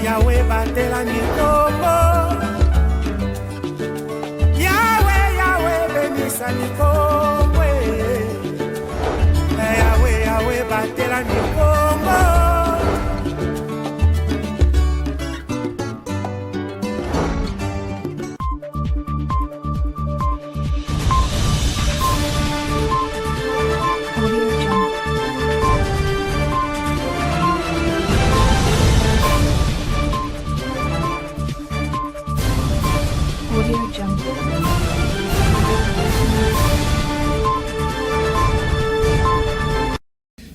Yahweh batela Nikombo. Yahweh benisa Nikombo. Yahweh batela Nikombo.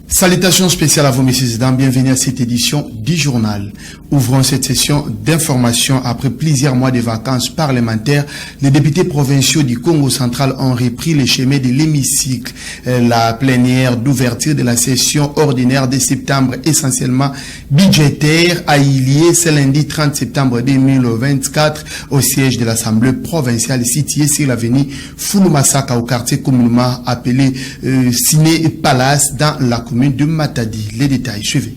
Salutations spéciales à vous, messieurs et dames. Bienvenue à cette édition du journal. Ouvrons cette session d'information. Après plusieurs mois de vacances parlementaires, les députés provinciaux du Congo central ont repris le chemin de l'hémicycle. La plénière d'ouverture de la session ordinaire de septembre, essentiellement budgétaire, a eu lieu ce lundi 30 septembre 2024 au siège de l'Assemblée provinciale située sur l'avenue Fulumasaka au quartier communément appelé Ciné Palace dans la commune de Matadi. Les détails suivent.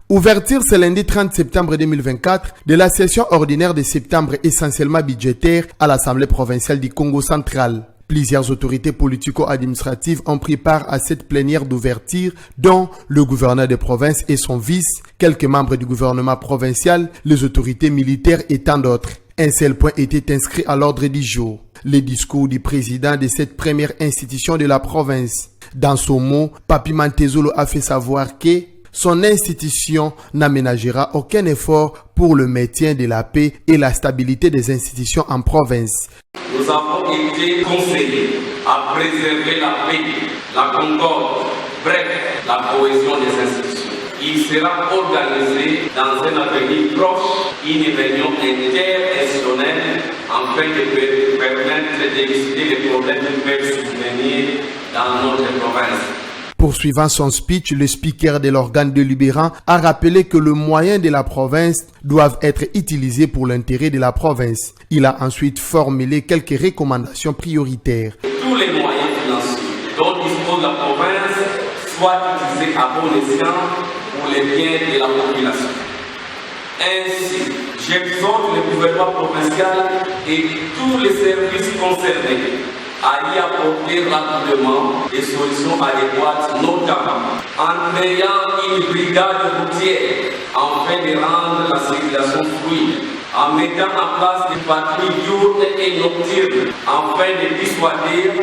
Ouverture ce lundi 30 septembre 2024 de la session ordinaire de septembre essentiellement budgétaire à l'Assemblée provinciale du Congo central. Plusieurs autorités politico-administratives ont pris part à cette plénière d'ouverture, dont le gouverneur de province et son vice, quelques membres du gouvernement provincial, les autorités militaires et tant d'autres. Un seul point était inscrit à l'ordre du jour: le discours du président de cette première institution de la province. Dans son mot, Papi Mantezolo a fait savoir que son institution n'aménagera aucun effort pour le maintien de la paix et la stabilité des institutions en province. Nous avons été conseillés à préserver la paix, la concorde, bref, la cohésion des institutions. Il sera organisé dans un avenir proche une réunion interinstitutionnelle afin de permettre d'élucider les problèmes qui peuvent survenir dans notre province. Poursuivant son speech, le speaker de l'organe délibérant a rappelé que le moyen de la province doivent être utilisés pour l'intérêt de la province. Il a ensuite formulé quelques recommandations prioritaires. Tous les moyens financiers dont dispose la province soient utilisés à bon escient pour les biens de la population. Ainsi, j'exhorte le gouvernement provincial et tous les services concernés à y apporter rapidement des solutions adéquates, notamment en créant une brigade routière afin de rendre la circulation fluide, en mettant en place des patrouilles diurnes et nocturnes afin de dissuader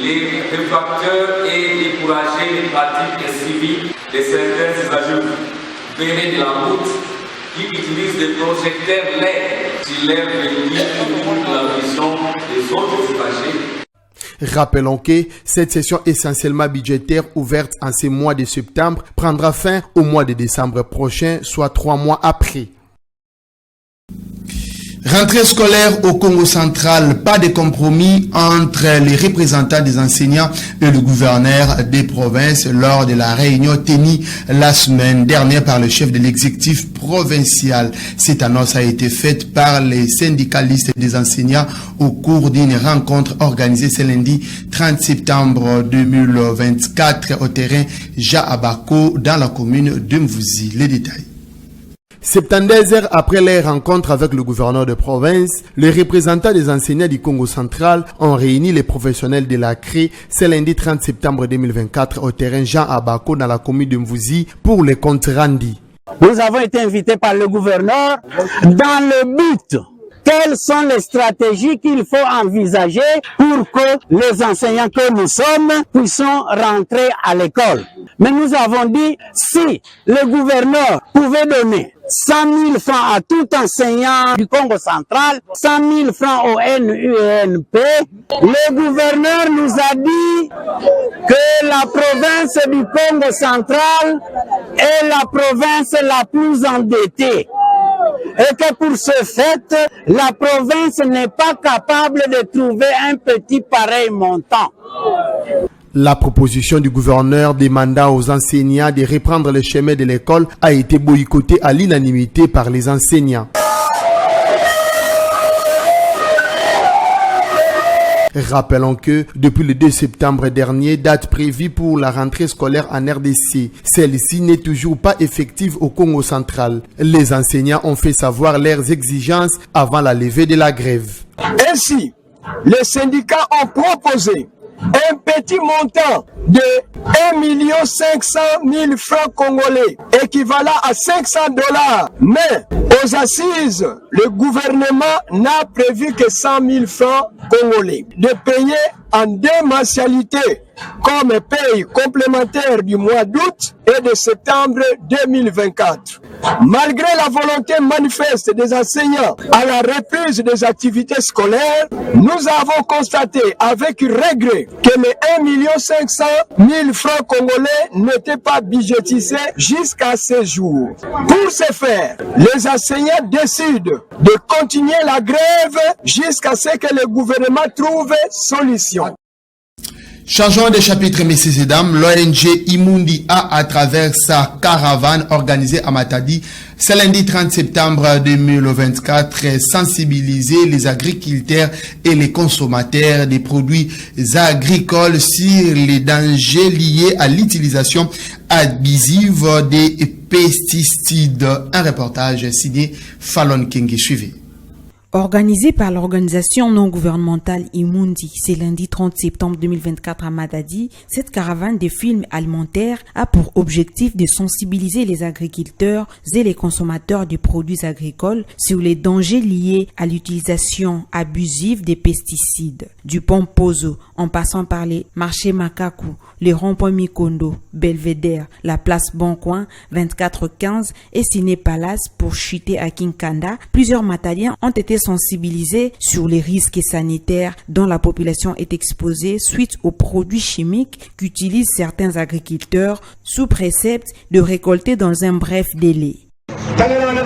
les réfracteurs et décourager les pratiques civiques de certains usagers venant de la route qui utilisent des projecteurs LED sur leur véhicule pour la vision des autres usagers. Rappelons que cette session essentiellement budgétaire ouverte en ce mois de septembre prendra fin au mois de décembre prochain, soit 3 mois après. Rentrée scolaire au Congo central, pas de compromis entre les représentants des enseignants et le gouverneur des provinces lors de la réunion tenue la semaine dernière par le chef de l'exécutif provincial. Cette annonce a été faite par les syndicalistes des enseignants au cours d'une rencontre organisée ce lundi 30 septembre 2024 au terrain Jaabako dans la commune de Mvouzi. Les détails. 72 heures après les rencontres avec le gouverneur de province, les représentants des enseignants du Congo central ont réuni les professionnels de la CRE ce lundi 30 septembre 2024 au terrain Jean Abako dans la commune de Mvouzi pour les comptes rendus. Nous avons été invités par le gouverneur dans le but. Quelles sont les stratégies qu'il faut envisager pour que les enseignants que nous sommes puissent rentrer à l'école? Mais nous avons dit, si le gouverneur pouvait donner 100 000 francs à tout enseignant du Congo central, 100 000 francs au NUNP, le gouverneur nous a dit que la province du Congo central est la province la plus endettée. Et que pour ce fait, la province n'est pas capable de trouver un petit pareil montant. La proposition du gouverneur demandant aux enseignants de reprendre le chemin de l'école a été boycottée à l'unanimité par les enseignants. Rappelons que depuis le 2 septembre dernier, date prévue pour la rentrée scolaire en RDC, celle-ci n'est toujours pas effective au Congo central. Les enseignants ont fait savoir leurs exigences avant la levée de la grève. Ainsi, les syndicats ont proposé un petit montant de 1 500 000 francs congolais, équivalent à $500. Mais aux assises, le gouvernement n'a prévu que 100 000 francs congolais, de payer en 2 mensualités comme paye complémentaire du mois d'août et de septembre 2024. Malgré la volonté manifeste des enseignants à la reprise des activités scolaires, nous avons constaté avec regret que les 1 500 000 francs congolais n'étaient pas budgétisés jusqu'à ce jour. Pour ce faire, les enseignants décident de continuer la grève jusqu'à ce que le gouvernement trouve solution. Changeons de chapitre, messieurs et dames. L'ONG Imundi a, à travers sa caravane organisée à Matadi, ce lundi 30 septembre 2024, sensibilisé les agriculteurs et les consommateurs des produits agricoles sur les dangers liés à l'utilisation abusive des pesticides. Un reportage signé Fallon Kenge. Suivez. Organisé par l'organisation non gouvernementale Imundi, c'est lundi 30 septembre 2024 à Matadi, cette caravane de films alimentaires a pour objectif de sensibiliser les agriculteurs et les consommateurs de produits agricoles sur les dangers liés à l'utilisation abusive des pesticides. Du pont Pozo, en passant par les marchés Makaku, les ronds-points Mikondo, Belvédère, la place Boncoin, 2415 et Ciné Palace pour chuter à Kinkanda, plusieurs Matadiens ont été sensibilisés sur les risques sanitaires dont la population est exposée suite aux produits chimiques qu'utilisent certains agriculteurs sous précepte de récolter dans un bref délai. MPK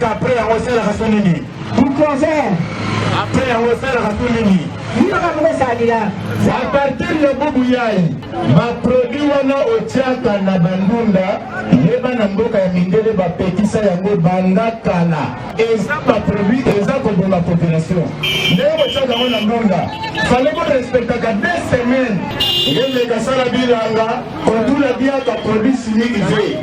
après on sait la raison nini. Après on sait la raison nini. À partir de Bubuyai, ma produit wana otiaka na bandunda, yeba na mboka ya mindele ba petisa yango banda kala. Eza ba produit eza ko la population. Leo otiaka wana ndonda. Fallait pas respecter ka 2 semaines. Yele ka sala bilanga, on la bien ka produit chimiquevé.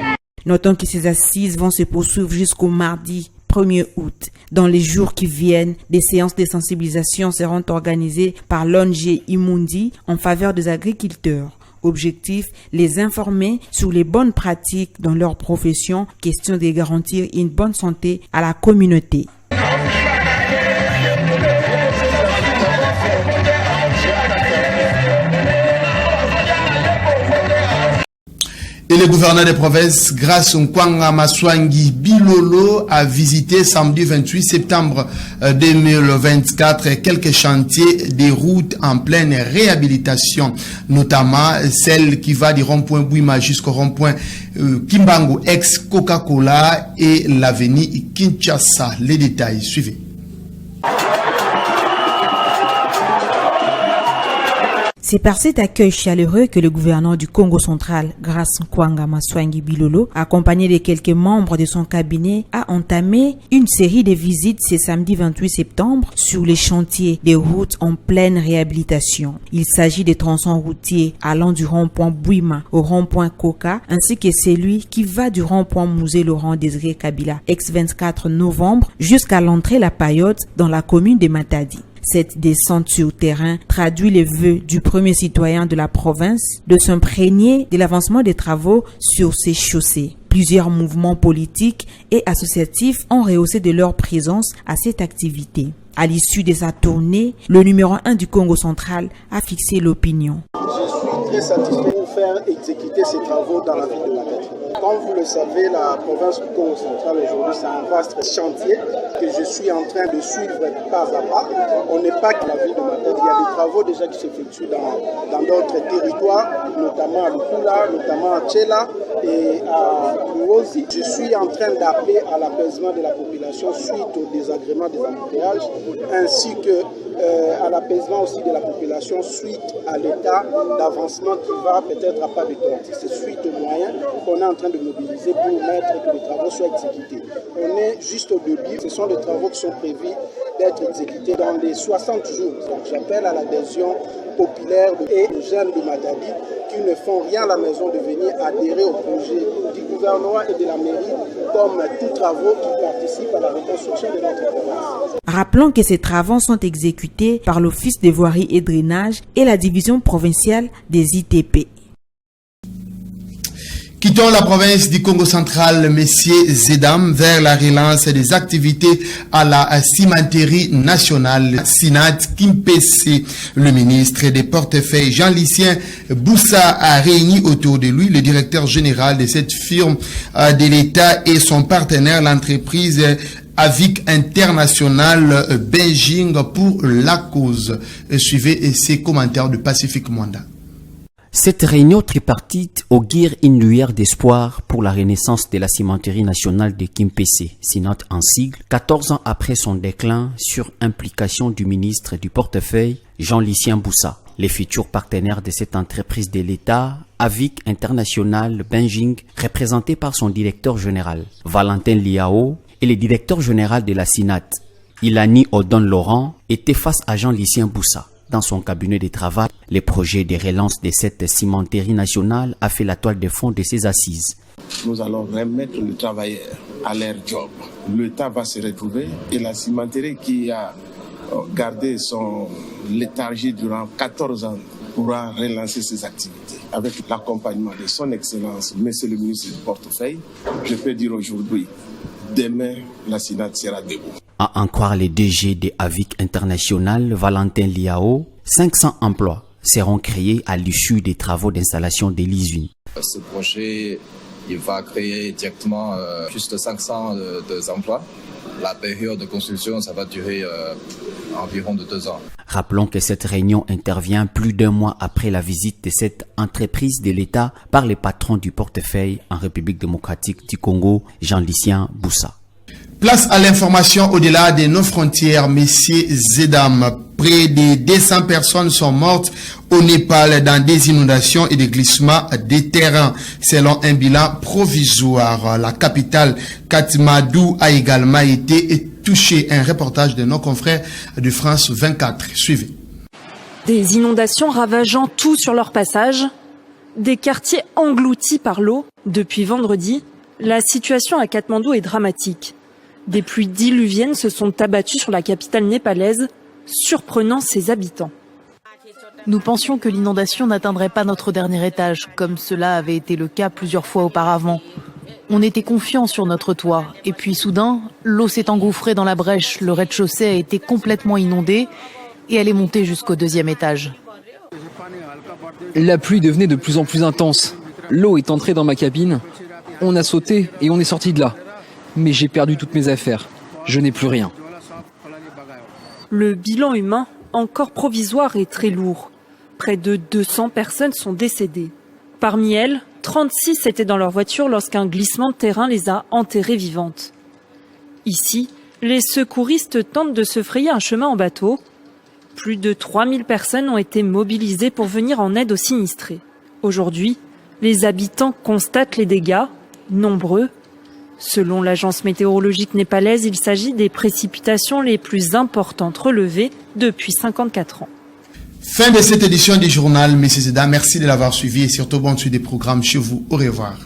Notons que ces assises vont se poursuivre jusqu'au mardi 1er août. Dans les jours qui viennent, des séances de sensibilisation seront organisées par l'ONG Imundi en faveur des agriculteurs. Objectif, les informer sur les bonnes pratiques dans leur profession, question de garantir une bonne santé à la communauté. Et le gouverneur de province, Grace Nkwanga Maswangi Bilolo, a visité samedi 28 septembre 2024 quelques chantiers des routes en pleine réhabilitation, notamment celle qui va du rond-point Bouima jusqu'au rond-point Kimbangu ex-Coca-Cola et l'avenue Kinshasa. Les détails, suivez. C'est par cet accueil chaleureux que le gouverneur du Congo central, Grace Nkwanga Maswangi Bilolo, accompagné de quelques membres de son cabinet, a entamé une série de visites ce samedi 28 septembre sur les chantiers des routes en pleine réhabilitation. Il s'agit des tronçons routiers allant du rond-point Bouima au rond-point Coca, ainsi que celui qui va du rond-point Musée Laurent Désiré Kabila, ex-24 novembre, jusqu'à l'entrée La Payotte dans la commune de Matadi. Cette descente sur terrain traduit les vœux du premier citoyen de la province de s'imprégner de l'avancement des travaux sur ces chaussées. Plusieurs mouvements politiques et associatifs ont rehaussé de leur présence à cette activité. À l'issue de sa tournée, le numéro 1 du Congo central a fixé l'opinion. Je suis très satisfait de faire exécuter ces travaux dans la ville de Matadi. Comme vous le savez, la province du Congo central aujourd'hui, c'est un vaste chantier que je suis en train de suivre pas à pas. On n'est pas que la ville de Matadi, il y a des travaux déjà qui s'effectuent dans d'autres territoires, notamment à Lukula, notamment à Tchela et à Luozi. Je suis en train d'appeler à l'apaisement de la population suite au désagrément des embouteillages, ainsi que à l'apaisement aussi de la population suite à l'état d'avancement qui va peut-être à pas de temps. C'est suite aux moyens qu'on est en train de mobiliser pour mettre que les travaux soient exécutés. On est juste au début. Ce sont les travaux qui sont prévus d'être exécutés dans les 60 jours. Donc j'appelle à l'adhésion populaire et aux jeunes de Matadi qui ne font rien à la maison de venir adhérer au projet du gouvernement et de la mairie comme tous travaux qui participent à la reconstruction de notre province. Rappelons que ces travaux sont exécutés par l'Office de voirie et drainage et la division provinciale des ITP. Quittons la province du Congo central, messieurs Zedam, vers la relance des activités à la cimenterie nationale Sinat Kimpese. Le ministre des portefeuilles Jean-Lucien Boussa a réuni autour de lui le directeur général de cette firme de l'État et son partenaire, l'entreprise Avic International Beijing pour la cause. Suivez ces commentaires de Pacifique Mwanda. Cette réunion tripartite augure une lueur d'espoir pour la renaissance de la cimenterie nationale de Kimpese, Sinat en sigle, 14 ans après son déclin sur implication du ministre du portefeuille Jean-Lucien Boussa. Les futurs partenaires de cette entreprise de l'État, Avic International Beijing, représenté par son directeur général, Valentin Liao, et le directeur général de la Sinat, Ilani Odon Laurent, étaient face à Jean-Lucien Boussa. Dans son cabinet de travail, le projet de relance de cette cimenterie nationale a fait la toile de fond de ses assises. Nous allons remettre les travailleurs à leur job. L'État va se retrouver et la cimenterie qui a gardé son léthargie durant 14 ans pourra relancer ses activités. Avec l'accompagnement de son Excellence, Monsieur le ministre du portefeuille, je peux dire aujourd'hui, demain, la Sinat sera debout. À en croire les DG de Avic International, Valentin Liao, 500 emplois seront créés à l'issue des travaux d'installation de l'usine. Ce projet il va créer directement juste 500 emplois. La période de construction, ça va durer environ de 2 ans. Rappelons que cette réunion intervient plus d'1 mois après la visite de cette entreprise de l'État par le patron du portefeuille en République démocratique du Congo, Jean-Lucien Boussa. Place à l'information au-delà de nos frontières, messieurs Zedam. Près de 200 personnes sont mortes au Népal dans des inondations et des glissements des terrains. Selon un bilan provisoire, la capitale Katmandou a également été touchée. Un reportage de nos confrères de France 24. Suivez. Des inondations ravageant tout sur leur passage, des quartiers engloutis par l'eau. Depuis vendredi, la situation à Katmandou est dramatique. Des pluies diluviennes se sont abattues sur la capitale népalaise, surprenant ses habitants. Nous pensions que l'inondation n'atteindrait pas notre dernier étage, comme cela avait été le cas plusieurs fois auparavant. On était confiants sur notre toit, et puis soudain, l'eau s'est engouffrée dans la brèche, le rez-de-chaussée a été complètement inondé, et elle est montée jusqu'au 2e étage. La pluie devenait de plus en plus intense. L'eau est entrée dans ma cabine, on a sauté et on est sorti de là. Mais j'ai perdu toutes mes affaires. Je n'ai plus rien. Le bilan humain, encore provisoire, est très lourd. Près de 200 personnes sont décédées. Parmi elles, 36 étaient dans leur voiture lorsqu'un glissement de terrain les a enterrées vivantes. Ici, les secouristes tentent de se frayer un chemin en bateau. Plus de 3000 personnes ont été mobilisées pour venir en aide aux sinistrés. Aujourd'hui, les habitants constatent les dégâts, nombreux. Selon l'agence météorologique népalaise, il s'agit des précipitations les plus importantes relevées depuis 54 ans. Fin de cette édition du journal, messieurs et dames. Merci de l'avoir suivi et surtout bonne suite des programmes chez vous. Au revoir.